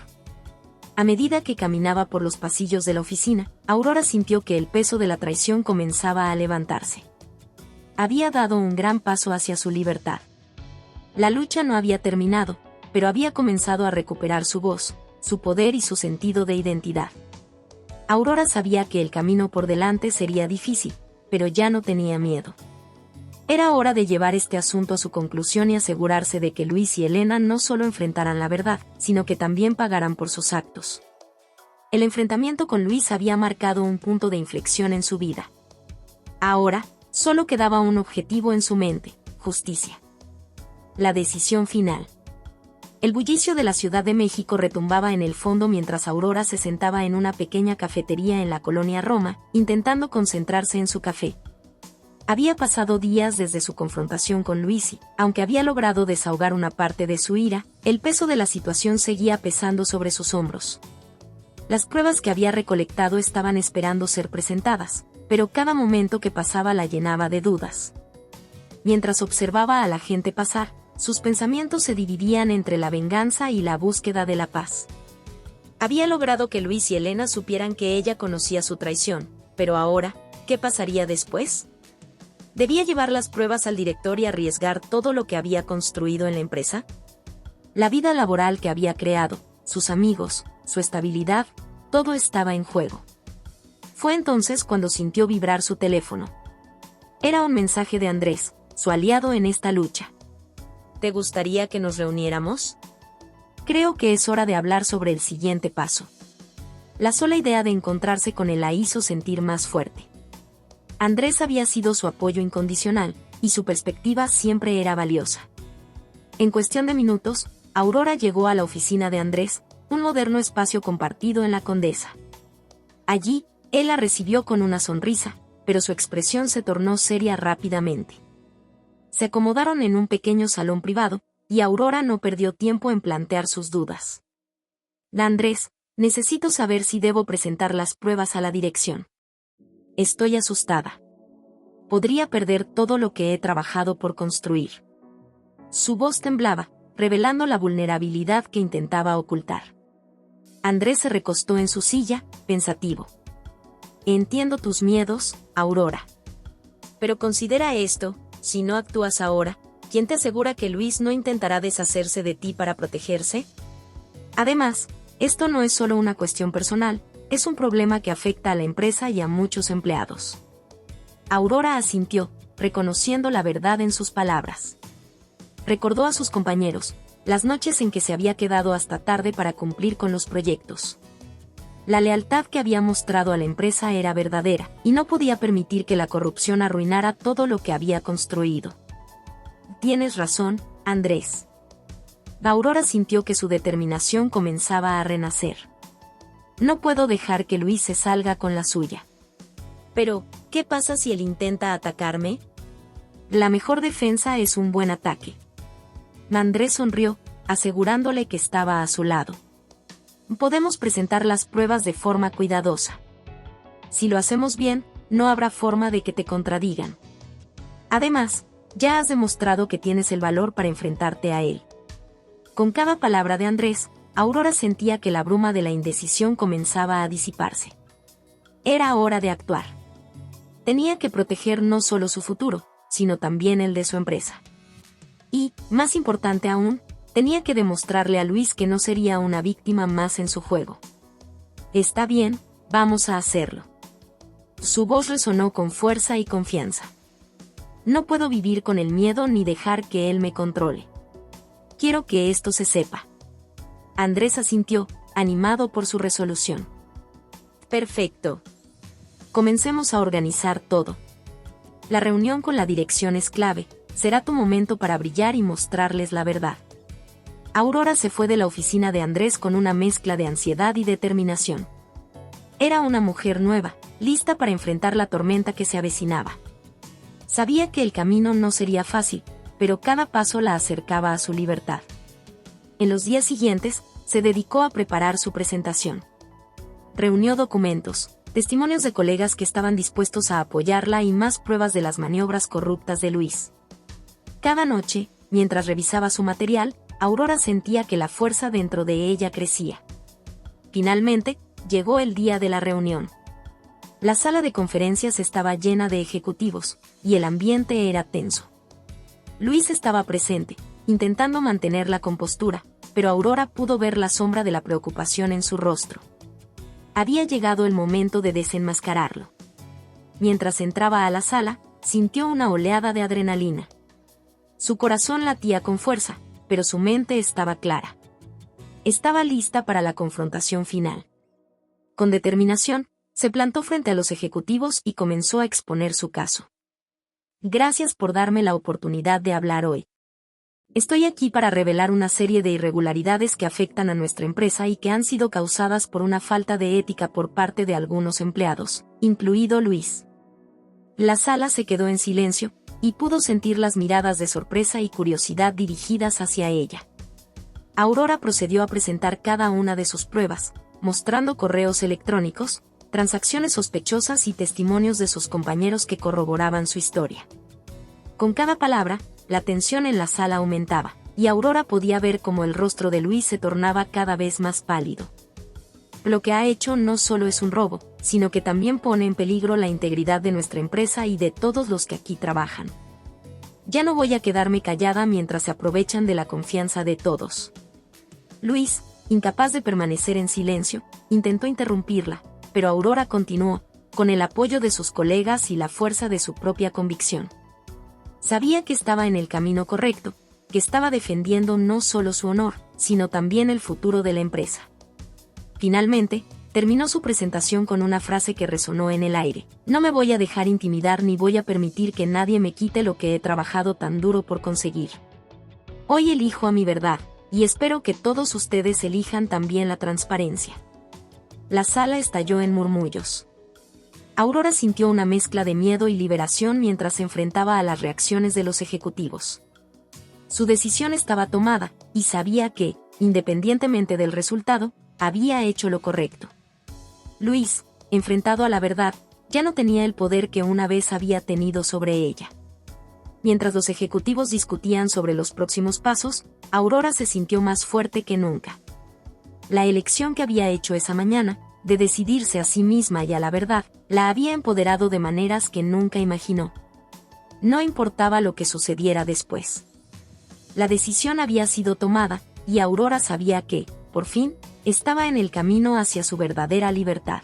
A medida que caminaba por los pasillos de la oficina, Aurora sintió que el peso de la traición comenzaba a levantarse. Había dado un gran paso hacia su libertad. La lucha no había terminado, pero había comenzado a recuperar su voz, su poder y su sentido de identidad. Aurora sabía que el camino por delante sería difícil, pero ya no tenía miedo. Era hora de llevar este asunto a su conclusión y asegurarse de que Luis y Elena no solo enfrentaran la verdad, sino que también pagaran por sus actos. El enfrentamiento con Luis había marcado un punto de inflexión en su vida. Ahora, solo quedaba un objetivo en su mente: justicia. La decisión final. El bullicio de la Ciudad de México retumbaba en el fondo mientras Aurora se sentaba en una pequeña cafetería en la colonia Roma, intentando concentrarse en su café. Había pasado días desde su confrontación con Luis y, aunque había logrado desahogar una parte de su ira, el peso de la situación seguía pesando sobre sus hombros. Las pruebas que había recolectado estaban esperando ser presentadas, pero cada momento que pasaba la llenaba de dudas. Mientras observaba a la gente pasar, sus pensamientos se dividían entre la venganza y la búsqueda de la paz. Había logrado que Luis y Elena supieran que ella conocía su traición, pero ahora, ¿qué pasaría después? ¿Debía llevar las pruebas al director y arriesgar todo lo que había construido en la empresa? La vida laboral que había creado, sus amigos, su estabilidad, todo estaba en juego. Fue entonces cuando sintió vibrar su teléfono. Era un mensaje de Andrés, su aliado en esta lucha. ¿Te gustaría que nos reuniéramos? Creo que es hora de hablar sobre el siguiente paso. La sola idea de encontrarse con él la hizo sentir más fuerte. Andrés había sido su apoyo incondicional, y su perspectiva siempre era valiosa. En cuestión de minutos, Aurora llegó a la oficina de Andrés, un moderno espacio compartido en la Condesa. Allí, él la recibió con una sonrisa, pero su expresión se tornó seria rápidamente. Se acomodaron en un pequeño salón privado, y Aurora no perdió tiempo en plantear sus dudas. Andrés, necesito saber si debo presentar las pruebas a la dirección. Estoy asustada. Podría perder todo lo que he trabajado por construir. Su voz temblaba, revelando la vulnerabilidad que intentaba ocultar. Andrés se recostó en su silla, pensativo. Entiendo tus miedos, Aurora. Pero considera esto, si no actúas ahora, ¿quién te asegura que Luis no intentará deshacerse de ti para protegerse? Además, esto no es solo una cuestión personal, es un problema que afecta a la empresa y a muchos empleados. Aurora asintió, reconociendo la verdad en sus palabras. Recordó a sus compañeros, las noches en que se había quedado hasta tarde para cumplir con los proyectos. La lealtad que había mostrado a la empresa era verdadera, y no podía permitir que la corrupción arruinara todo lo que había construido. Tienes razón, Andrés. Aurora sintió que su determinación comenzaba a renacer. No puedo dejar que Luis se salga con la suya. Pero, ¿qué pasa si él intenta atacarme? La mejor defensa es un buen ataque. Andrés sonrió, asegurándole que estaba a su lado. Podemos presentar las pruebas de forma cuidadosa. Si lo hacemos bien, no habrá forma de que te contradigan. Además, ya has demostrado que tienes el valor para enfrentarte a él. Con cada palabra de Andrés, Aurora sentía que la bruma de la indecisión comenzaba a disiparse. Era hora de actuar. Tenía que proteger no solo su futuro, sino también el de su empresa. Y, más importante aún, tenía que demostrarle a Luis que no sería una víctima más en su juego. Está bien, vamos a hacerlo. Su voz resonó con fuerza y confianza. No puedo vivir con el miedo ni dejar que él me controle. Quiero que esto se sepa. Andrés asintió, animado por su resolución. Perfecto. Comencemos a organizar todo. La reunión con la dirección es clave, será tu momento para brillar y mostrarles la verdad. Aurora se fue de la oficina de Andrés con una mezcla de ansiedad y determinación. Era una mujer nueva, lista para enfrentar la tormenta que se avecinaba. Sabía que el camino no sería fácil, pero cada paso la acercaba a su libertad. En los días siguientes, se dedicó a preparar su presentación. Reunió documentos, testimonios de colegas que estaban dispuestos a apoyarla y más pruebas de las maniobras corruptas de Luis. Cada noche, mientras revisaba su material, Aurora sentía que la fuerza dentro de ella crecía. Finalmente, llegó el día de la reunión. La sala de conferencias estaba llena de ejecutivos, y el ambiente era tenso. Luis estaba presente, intentando mantener la compostura, pero Aurora pudo ver la sombra de la preocupación en su rostro. Había llegado el momento de desenmascararlo. Mientras entraba a la sala, sintió una oleada de adrenalina. Su corazón latía con fuerza, pero su mente estaba clara. Estaba lista para la confrontación final. Con determinación, se plantó frente a los ejecutivos y comenzó a exponer su caso. Gracias por darme la oportunidad de hablar hoy. Estoy aquí para revelar una serie de irregularidades que afectan a nuestra empresa y que han sido causadas por una falta de ética por parte de algunos empleados, incluido Luis. La sala se quedó en silencio, y pudo sentir las miradas de sorpresa y curiosidad dirigidas hacia ella. Aurora procedió a presentar cada una de sus pruebas, mostrando correos electrónicos, transacciones sospechosas y testimonios de sus compañeros que corroboraban su historia. Con cada palabra, la tensión en la sala aumentaba, y Aurora podía ver cómo el rostro de Luis se tornaba cada vez más pálido. Lo que ha hecho no solo es un robo, sino que también pone en peligro la integridad de nuestra empresa y de todos los que aquí trabajan. Ya no voy a quedarme callada mientras se aprovechan de la confianza de todos. Luis, incapaz de permanecer en silencio, intentó interrumpirla, pero Aurora continuó, con el apoyo de sus colegas y la fuerza de su propia convicción. Sabía que estaba en el camino correcto, que estaba defendiendo no solo su honor, sino también el futuro de la empresa. Finalmente, terminó su presentación con una frase que resonó en el aire: no me voy a dejar intimidar ni voy a permitir que nadie me quite lo que he trabajado tan duro por conseguir. Hoy elijo a mi verdad, y espero que todos ustedes elijan también la transparencia. La sala estalló en murmullos. Aurora sintió una mezcla de miedo y liberación mientras se enfrentaba a las reacciones de los ejecutivos. Su decisión estaba tomada, y sabía que, independientemente del resultado, había hecho lo correcto. Luis, enfrentado a la verdad, ya no tenía el poder que una vez había tenido sobre ella. Mientras los ejecutivos discutían sobre los próximos pasos, Aurora se sintió más fuerte que nunca. La elección que había hecho esa mañana, de decidirse a sí misma y a la verdad, la había empoderado de maneras que nunca imaginó. No importaba lo que sucediera después. La decisión había sido tomada, y Aurora sabía que, por fin, estaba en el camino hacia su verdadera libertad.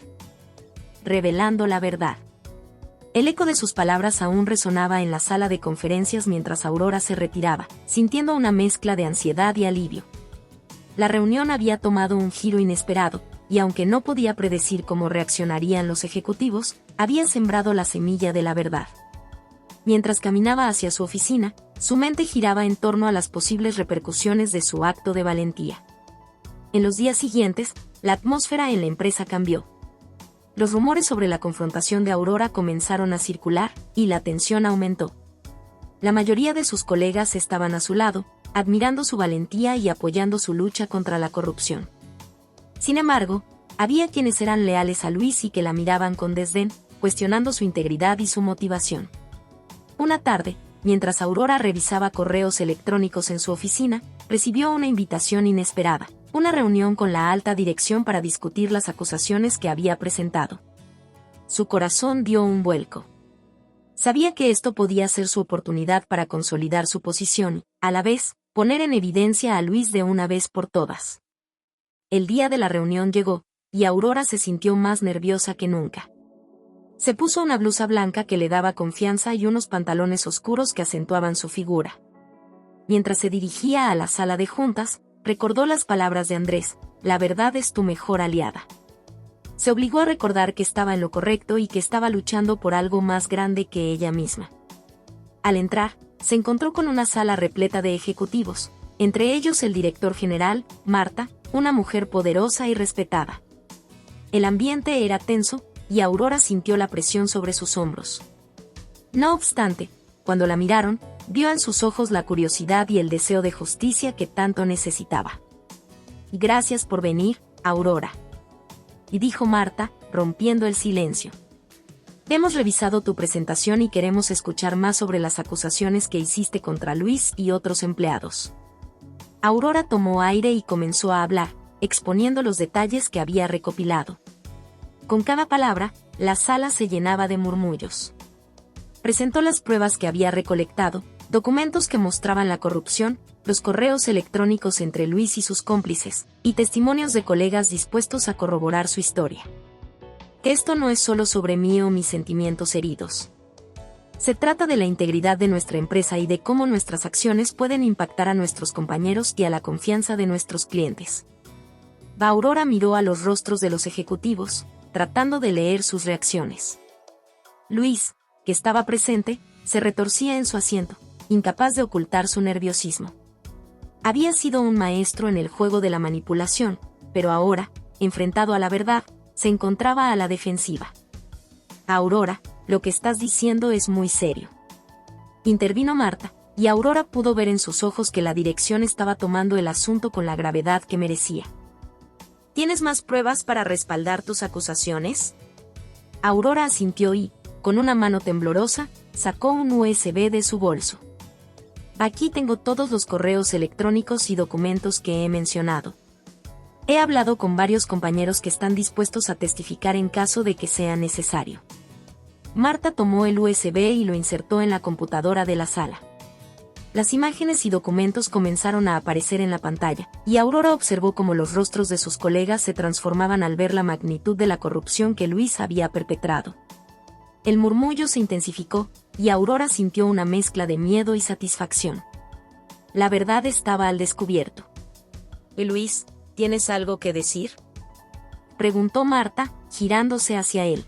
Revelando la verdad. El eco de sus palabras aún resonaba en la sala de conferencias mientras Aurora se retiraba, sintiendo una mezcla de ansiedad y alivio. La reunión había tomado un giro inesperado, y aunque no podía predecir cómo reaccionarían los ejecutivos, había sembrado la semilla de la verdad. Mientras caminaba hacia su oficina, su mente giraba en torno a las posibles repercusiones de su acto de valentía. En los días siguientes, la atmósfera en la empresa cambió. Los rumores sobre la confrontación de Aurora comenzaron a circular, y la tensión aumentó. La mayoría de sus colegas estaban a su lado, admirando su valentía y apoyando su lucha contra la corrupción. Sin embargo, había quienes eran leales a Luis y que la miraban con desdén, cuestionando su integridad y su motivación. Una tarde, mientras Aurora revisaba correos electrónicos en su oficina, recibió una invitación inesperada, una reunión con la alta dirección para discutir las acusaciones que había presentado. Su corazón dio un vuelco. Sabía que esto podía ser su oportunidad para consolidar su posición y, a la vez, poner en evidencia a Luis de una vez por todas. El día de la reunión llegó, y Aurora se sintió más nerviosa que nunca. Se puso una blusa blanca que le daba confianza y unos pantalones oscuros que acentuaban su figura. Mientras se dirigía a la sala de juntas, recordó las palabras de Andrés: la verdad es tu mejor aliada. Se obligó a recordar que estaba en lo correcto y que estaba luchando por algo más grande que ella misma. Al entrar, se encontró con una sala repleta de ejecutivos, entre ellos el director general, Marta, una mujer poderosa y respetada. El ambiente era tenso, y Aurora sintió la presión sobre sus hombros. No obstante, cuando la miraron, vio en sus ojos la curiosidad y el deseo de justicia que tanto necesitaba. «Gracias por venir, Aurora», y dijo Marta, rompiendo el silencio. «Hemos revisado tu presentación y queremos escuchar más sobre las acusaciones que hiciste contra Luis y otros empleados». Aurora tomó aire y comenzó a hablar, exponiendo los detalles que había recopilado. Con cada palabra, la sala se llenaba de murmullos. Presentó las pruebas que había recolectado, documentos que mostraban la corrupción, los correos electrónicos entre Luis y sus cómplices, y testimonios de colegas dispuestos a corroborar su historia. Que esto no es solo sobre mí o mis sentimientos heridos. Se trata de la integridad de nuestra empresa y de cómo nuestras acciones pueden impactar a nuestros compañeros y a la confianza de nuestros clientes. Aurora miró a los rostros de los ejecutivos, tratando de leer sus reacciones. Luis, que estaba presente, se retorcía en su asiento, incapaz de ocultar su nerviosismo. Había sido un maestro en el juego de la manipulación, pero ahora, enfrentado a la verdad, se encontraba a la defensiva. «Aurora, lo que estás diciendo es muy serio», intervino Marta, y Aurora pudo ver en sus ojos que la dirección estaba tomando el asunto con la gravedad que merecía. «¿Tienes más pruebas para respaldar tus acusaciones?». Aurora asintió y, con una mano temblorosa, sacó un USB de su bolso. «Aquí tengo todos los correos electrónicos y documentos que he mencionado. He hablado con varios compañeros que están dispuestos a testificar en caso de que sea necesario». Marta tomó el USB y lo insertó en la computadora de la sala. Las imágenes y documentos comenzaron a aparecer en la pantalla, y Aurora observó cómo los rostros de sus colegas se transformaban al ver la magnitud de la corrupción que Luis había perpetrado. El murmullo se intensificó, y Aurora sintió una mezcla de miedo y satisfacción. La verdad estaba al descubierto. «Luis, ¿tienes algo que decir?», preguntó Marta, girándose hacia él.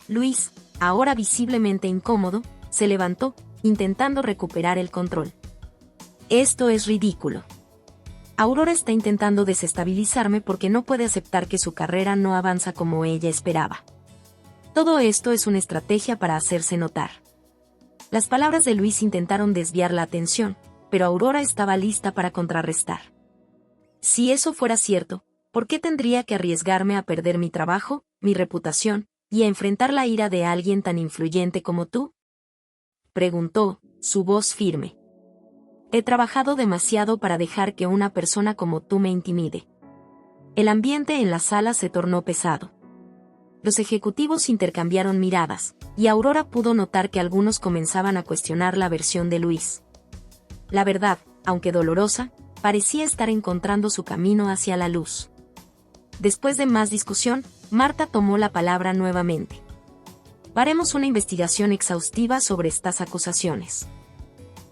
Luis, ahora visiblemente incómodo, se levantó, intentando recuperar el control. «Esto es ridículo». Aurora está intentando desestabilizarme porque no puede aceptar que su carrera no avanza como ella esperaba. Todo esto es una estrategia para hacerse notar. Las palabras de Luis intentaron desviar la atención, pero Aurora estaba lista para contrarrestar. Si eso fuera cierto, ¿por qué tendría que arriesgarme a perder mi trabajo, mi reputación, y a enfrentar la ira de alguien tan influyente como tú? Preguntó, su voz firme. He trabajado demasiado para dejar que una persona como tú me intimide. El ambiente en la sala se tornó pesado. Los ejecutivos intercambiaron miradas, y Aurora pudo notar que algunos comenzaban a cuestionar la versión de Luis. La verdad, aunque dolorosa, parecía estar encontrando su camino hacia la luz. Después de más discusión, Marta tomó la palabra nuevamente. Haremos una investigación exhaustiva sobre estas acusaciones.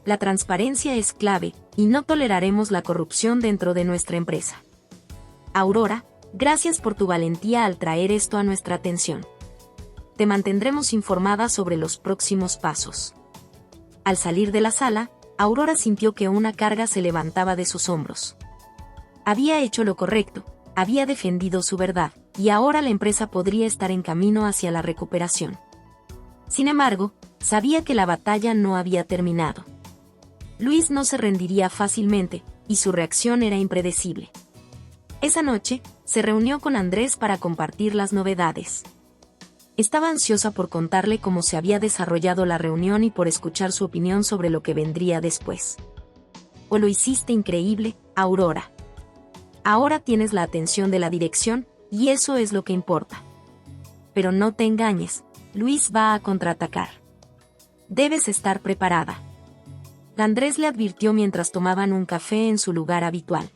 La transparencia es clave, y no toleraremos la corrupción dentro de nuestra empresa. Aurora, gracias por tu valentía al traer esto a nuestra atención. Te mantendremos informada sobre los próximos pasos. Al salir de la sala, Aurora sintió que una carga se levantaba de sus hombros. Había hecho lo correcto, había defendido su verdad, y ahora la empresa podría estar en camino hacia la recuperación. Sin embargo, sabía que la batalla no había terminado. Luis no se rendiría fácilmente, y su reacción era impredecible. Esa noche, se reunió con Andrés para compartir las novedades. Estaba ansiosa por contarle cómo se había desarrollado la reunión y por escuchar su opinión sobre lo que vendría después. «O lo hiciste increíble, Aurora. Ahora tienes la atención de la dirección, y eso es lo que importa. Pero no te engañes, Luis va a contraatacar. Debes estar preparada». Andrés le advirtió mientras tomaban un café en su lugar habitual.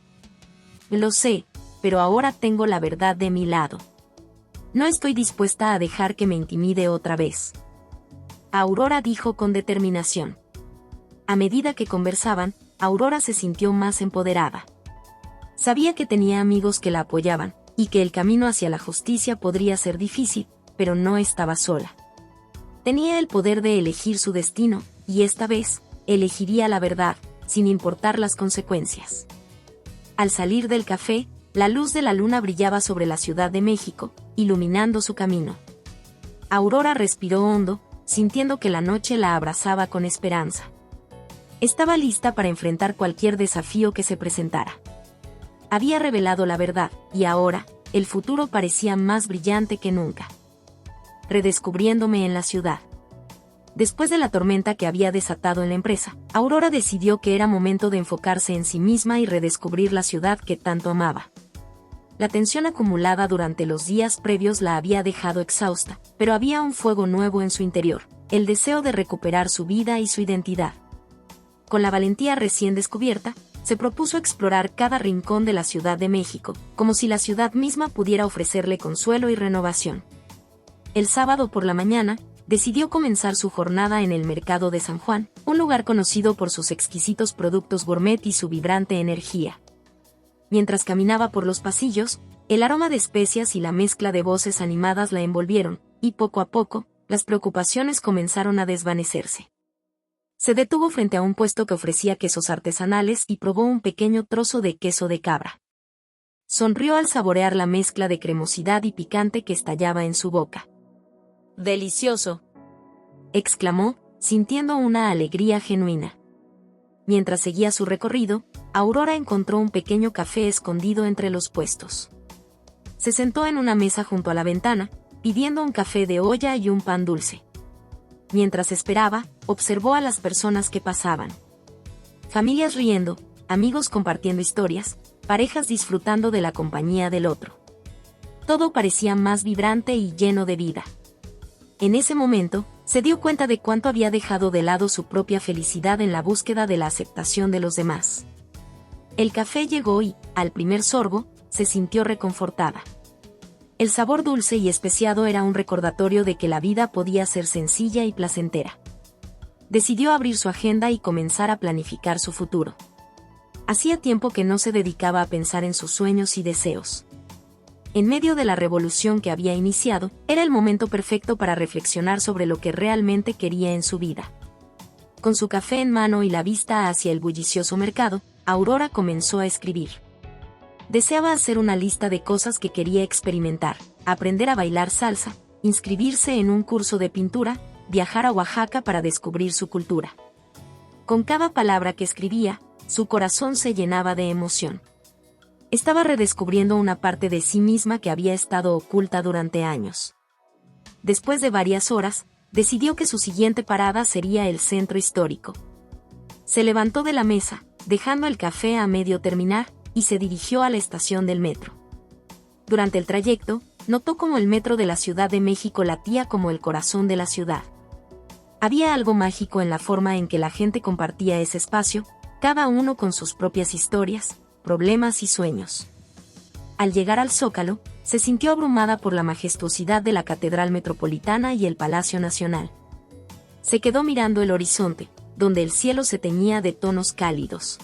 «Lo sé, pero ahora tengo la verdad de mi lado. No estoy dispuesta a dejar que me intimide otra vez». Aurora dijo con determinación. A medida que conversaban, Aurora se sintió más empoderada. Sabía que tenía amigos que la apoyaban, y que el camino hacia la justicia podría ser difícil, pero no estaba sola. Tenía el poder de elegir su destino, y esta vez, elegiría la verdad, sin importar las consecuencias. Al salir del café, la luz de la luna brillaba sobre la Ciudad de México, iluminando su camino. Aurora respiró hondo, sintiendo que la noche la abrazaba con esperanza. Estaba lista para enfrentar cualquier desafío que se presentara. Había revelado la verdad, y ahora, el futuro parecía más brillante que nunca. Redescubriéndome en la ciudad. Después de la tormenta que había desatado en la empresa, Aurora decidió que era momento de enfocarse en sí misma y redescubrir la ciudad que tanto amaba. La tensión acumulada durante los días previos la había dejado exhausta, pero había un fuego nuevo en su interior, el deseo de recuperar su vida y su identidad. Con la valentía recién descubierta, se propuso explorar cada rincón de la Ciudad de México, como si la ciudad misma pudiera ofrecerle consuelo y renovación. El sábado por la mañana, decidió comenzar su jornada en el Mercado de San Juan, un lugar conocido por sus exquisitos productos gourmet y su vibrante energía. Mientras caminaba por los pasillos, el aroma de especias y la mezcla de voces animadas la envolvieron, y poco a poco, las preocupaciones comenzaron a desvanecerse. Se detuvo frente a un puesto que ofrecía quesos artesanales y probó un pequeño trozo de queso de cabra. Sonrió al saborear la mezcla de cremosidad y picante que estallaba en su boca. «¡Delicioso!», exclamó, sintiendo una alegría genuina. Mientras seguía su recorrido, Aurora encontró un pequeño café escondido entre los puestos. Se sentó en una mesa junto a la ventana, pidiendo un café de olla y un pan dulce. Mientras esperaba, observó a las personas que pasaban. Familias riendo, amigos compartiendo historias, parejas disfrutando de la compañía del otro. Todo parecía más vibrante y lleno de vida. En ese momento, se dio cuenta de cuánto había dejado de lado su propia felicidad en la búsqueda de la aceptación de los demás. El café llegó y, al primer sorbo, se sintió reconfortada. El sabor dulce y especiado era un recordatorio de que la vida podía ser sencilla y placentera. Decidió abrir su agenda y comenzar a planificar su futuro. Hacía tiempo que no se dedicaba a pensar en sus sueños y deseos. En medio de la revolución que había iniciado, era el momento perfecto para reflexionar sobre lo que realmente quería en su vida. Con su café en mano y la vista hacia el bullicioso mercado, Aurora comenzó a escribir. Deseaba hacer una lista de cosas que quería experimentar: aprender a bailar salsa, inscribirse en un curso de pintura, viajar a Oaxaca para descubrir su cultura. Con cada palabra que escribía, su corazón se llenaba de emoción. Estaba redescubriendo una parte de sí misma que había estado oculta durante años. Después de varias horas, decidió que su siguiente parada sería el centro histórico. Se levantó de la mesa, dejando el café a medio terminar, y se dirigió a la estación del metro. Durante el trayecto, notó cómo el metro de la Ciudad de México latía como el corazón de la ciudad. Había algo mágico en la forma en que la gente compartía ese espacio, cada uno con sus propias historias, problemas y sueños. Al llegar al Zócalo, se sintió abrumada por la majestuosidad de la Catedral Metropolitana y el Palacio Nacional. Se quedó mirando el horizonte, donde el cielo se teñía de tonos cálidos.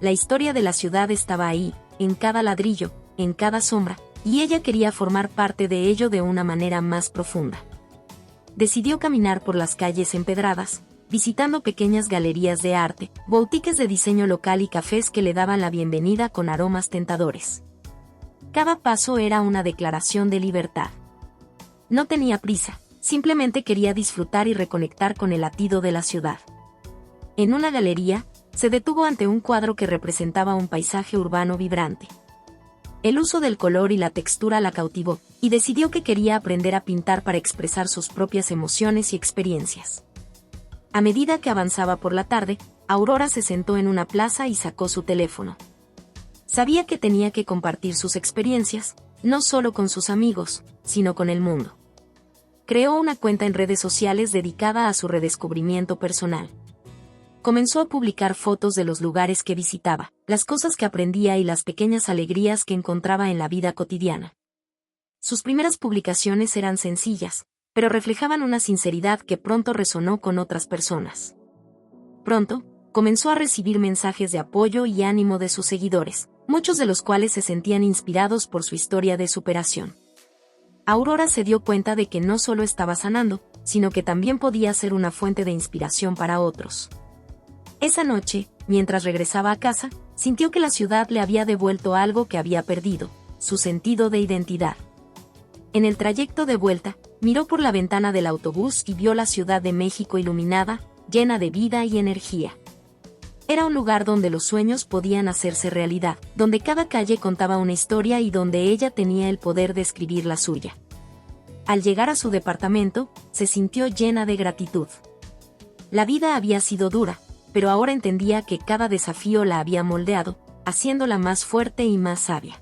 La historia de la ciudad estaba ahí, en cada ladrillo, en cada sombra, y ella quería formar parte de ello de una manera más profunda. Decidió caminar por las calles empedradas, visitando pequeñas galerías de arte, boutiques de diseño local y cafés que le daban la bienvenida con aromas tentadores. Cada paso era una declaración de libertad. No tenía prisa, simplemente quería disfrutar y reconectar con el latido de la ciudad. En una galería, se detuvo ante un cuadro que representaba un paisaje urbano vibrante. El uso del color y la textura la cautivó, y decidió que quería aprender a pintar para expresar sus propias emociones y experiencias. A medida que avanzaba por la tarde, Aurora se sentó en una plaza y sacó su teléfono. Sabía que tenía que compartir sus experiencias, no solo con sus amigos, sino con el mundo. Creó una cuenta en redes sociales dedicada a su redescubrimiento personal. Comenzó a publicar fotos de los lugares que visitaba, las cosas que aprendía y las pequeñas alegrías que encontraba en la vida cotidiana. Sus primeras publicaciones eran sencillas, pero reflejaban una sinceridad que pronto resonó con otras personas. Pronto, comenzó a recibir mensajes de apoyo y ánimo de sus seguidores, muchos de los cuales se sentían inspirados por su historia de superación. Aurora se dio cuenta de que no solo estaba sanando, sino que también podía ser una fuente de inspiración para otros. Esa noche, mientras regresaba a casa, sintió que la ciudad le había devuelto algo que había perdido: su sentido de identidad. En el trayecto de vuelta, miró por la ventana del autobús y vio la Ciudad de México iluminada, llena de vida y energía. Era un lugar donde los sueños podían hacerse realidad, donde cada calle contaba una historia y donde ella tenía el poder de escribir la suya. Al llegar a su departamento, se sintió llena de gratitud. La vida había sido dura, pero ahora entendía que cada desafío la había moldeado, haciéndola más fuerte y más sabia.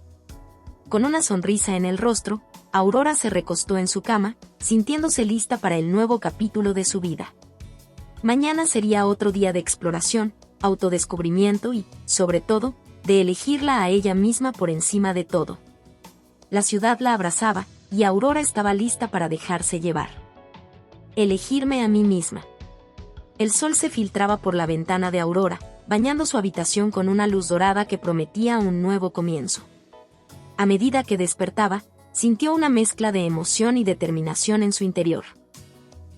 Con una sonrisa en el rostro, Aurora se recostó en su cama, sintiéndose lista para el nuevo capítulo de su vida. Mañana sería otro día de exploración, autodescubrimiento y, sobre todo, de elegirla a ella misma por encima de todo. La ciudad la abrazaba, y Aurora estaba lista para dejarse llevar. Elegirme a mí misma. El sol se filtraba por la ventana de Aurora, bañando su habitación con una luz dorada que prometía un nuevo comienzo. A medida que despertaba, sintió una mezcla de emoción y determinación en su interior.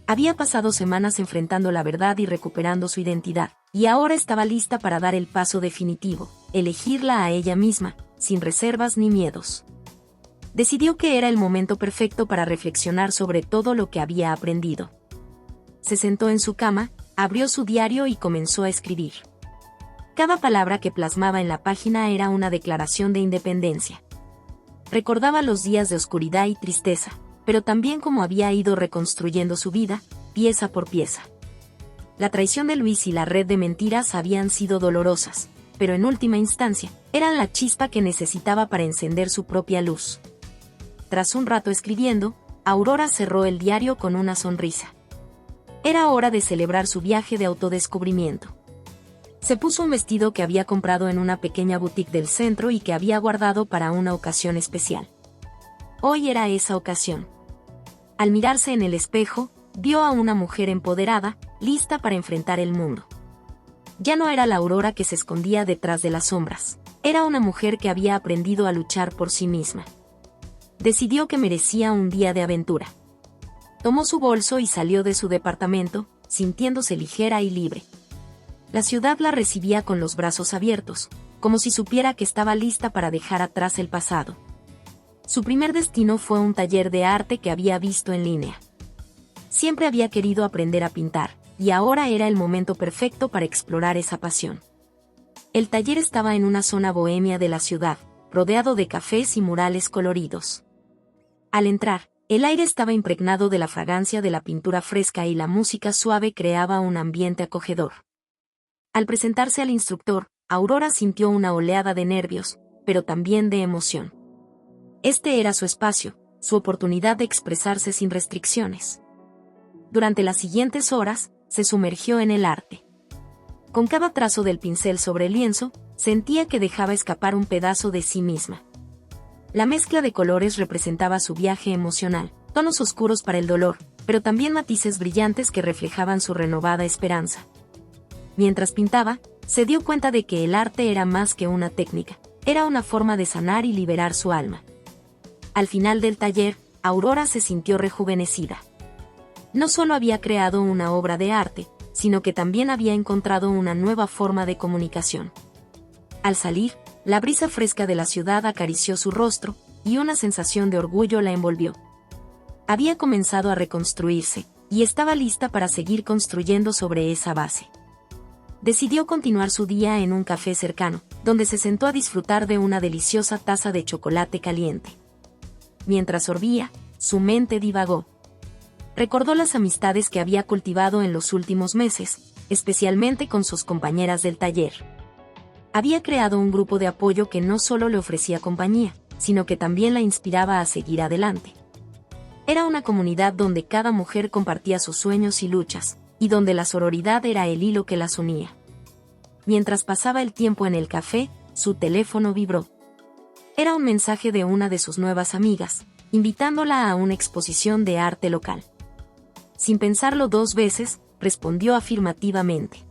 Había pasado semanas enfrentando la verdad y recuperando su identidad, y ahora estaba lista para dar el paso definitivo: elegirla a ella misma, sin reservas ni miedos. Decidió que era el momento perfecto para reflexionar sobre todo lo que había aprendido. Se sentó en su cama, abrió su diario y comenzó a escribir. Cada palabra que plasmaba en la página era una declaración de independencia. Recordaba los días de oscuridad y tristeza, pero también cómo había ido reconstruyendo su vida, pieza por pieza. La traición de Luis y la red de mentiras habían sido dolorosas, pero en última instancia, eran la chispa que necesitaba para encender su propia luz. Tras un rato escribiendo, Aurora cerró el diario con una sonrisa. Era hora de celebrar su viaje de autodescubrimiento. Se puso un vestido que había comprado en una pequeña boutique del centro y que había guardado para una ocasión especial. Hoy era esa ocasión. Al mirarse en el espejo, vio a una mujer empoderada, lista para enfrentar el mundo. Ya no era la Aurora que se escondía detrás de las sombras. Era una mujer que había aprendido a luchar por sí misma. Decidió que merecía un día de aventura. Tomó su bolso y salió de su departamento, sintiéndose ligera y libre. La ciudad la recibía con los brazos abiertos, como si supiera que estaba lista para dejar atrás el pasado. Su primer destino fue un taller de arte que había visto en línea. Siempre había querido aprender a pintar, y ahora era el momento perfecto para explorar esa pasión. El taller estaba en una zona bohemia de la ciudad, rodeado de cafés y murales coloridos. Al entrar, el aire estaba impregnado de la fragancia de la pintura fresca y la música suave creaba un ambiente acogedor. Al presentarse al instructor, Aurora sintió una oleada de nervios, pero también de emoción. Este era su espacio, su oportunidad de expresarse sin restricciones. Durante las siguientes horas, se sumergió en el arte. Con cada trazo del pincel sobre el lienzo, sentía que dejaba escapar un pedazo de sí misma. La mezcla de colores representaba su viaje emocional, tonos oscuros para el dolor, pero también matices brillantes que reflejaban su renovada esperanza. Mientras pintaba, se dio cuenta de que el arte era más que una técnica, era una forma de sanar y liberar su alma. Al final del taller, Aurora se sintió rejuvenecida. No solo había creado una obra de arte, sino que también había encontrado una nueva forma de comunicación. Al salir, la brisa fresca de la ciudad acarició su rostro, y una sensación de orgullo la envolvió. Había comenzado a reconstruirse, y estaba lista para seguir construyendo sobre esa base. Decidió continuar su día en un café cercano, donde se sentó a disfrutar de una deliciosa taza de chocolate caliente. Mientras sorbía, su mente divagó. Recordó las amistades que había cultivado en los últimos meses, especialmente con sus compañeras del taller. Había creado un grupo de apoyo que no solo le ofrecía compañía, sino que también la inspiraba a seguir adelante. Era una comunidad donde cada mujer compartía sus sueños y luchas, y donde la sororidad era el hilo que las unía. Mientras pasaba el tiempo en el café, su teléfono vibró. Era un mensaje de una de sus nuevas amigas, invitándola a una exposición de arte local. Sin pensarlo dos veces, respondió afirmativamente.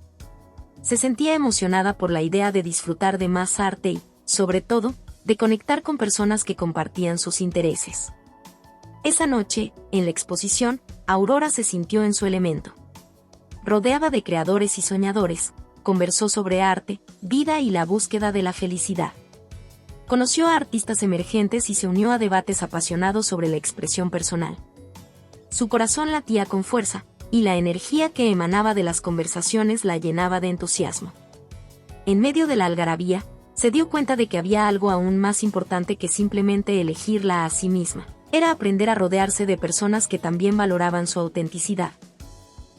Se sentía emocionada por la idea de disfrutar de más arte y, sobre todo, de conectar con personas que compartían sus intereses. Esa noche, en la exposición, Aurora se sintió en su elemento. Rodeada de creadores y soñadores, conversó sobre arte, vida y la búsqueda de la felicidad. Conoció a artistas emergentes y se unió a debates apasionados sobre la expresión personal. Su corazón latía con fuerza, y la energía que emanaba de las conversaciones la llenaba de entusiasmo. En medio de la algarabía, se dio cuenta de que había algo aún más importante que simplemente elegirla a sí misma. Era aprender a rodearse de personas que también valoraban su autenticidad.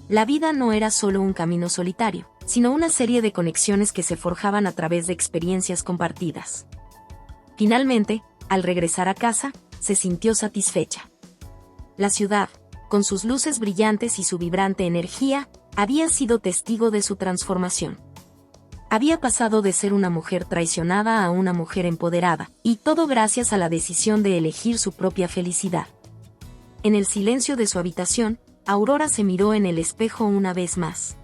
La vida no era solo un camino solitario, sino una serie de conexiones que se forjaban a través de experiencias compartidas. Finalmente, al regresar a casa, se sintió satisfecha. La ciudad, con sus luces brillantes y su vibrante energía, había sido testigo de su transformación. Había pasado de ser una mujer traicionada a una mujer empoderada, y todo gracias a la decisión de elegir su propia felicidad. En el silencio de su habitación, Aurora se miró en el espejo una vez más.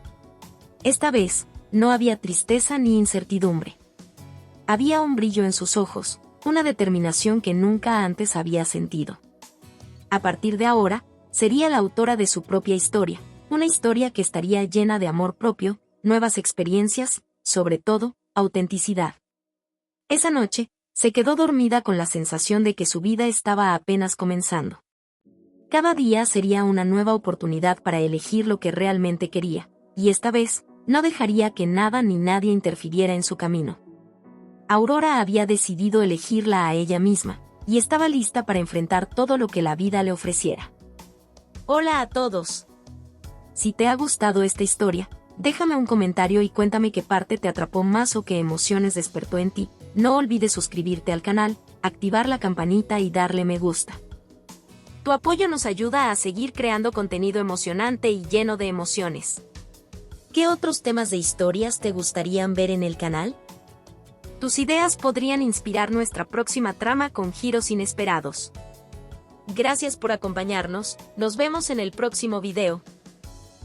Esta vez, no había tristeza ni incertidumbre. Había un brillo en sus ojos, una determinación que nunca antes había sentido. A partir de ahora, sería la autora de su propia historia, una historia que estaría llena de amor propio, nuevas experiencias, sobre todo, autenticidad. Esa noche, se quedó dormida con la sensación de que su vida estaba apenas comenzando. Cada día sería una nueva oportunidad para elegir lo que realmente quería, y esta vez, no dejaría que nada ni nadie interfiriera en su camino. Aurora había decidido elegirla a ella misma, y estaba lista para enfrentar todo lo que la vida le ofreciera. Hola a todos. Si te ha gustado esta historia, déjame un comentario y cuéntame qué parte te atrapó más o qué emociones despertó en ti. No olvides suscribirte al canal, activar la campanita y darle me gusta. Tu apoyo nos ayuda a seguir creando contenido emocionante y lleno de emociones. ¿Qué otros temas de historias te gustarían ver en el canal? Tus ideas podrían inspirar nuestra próxima trama con giros inesperados. Gracias por acompañarnos, nos vemos en el próximo video.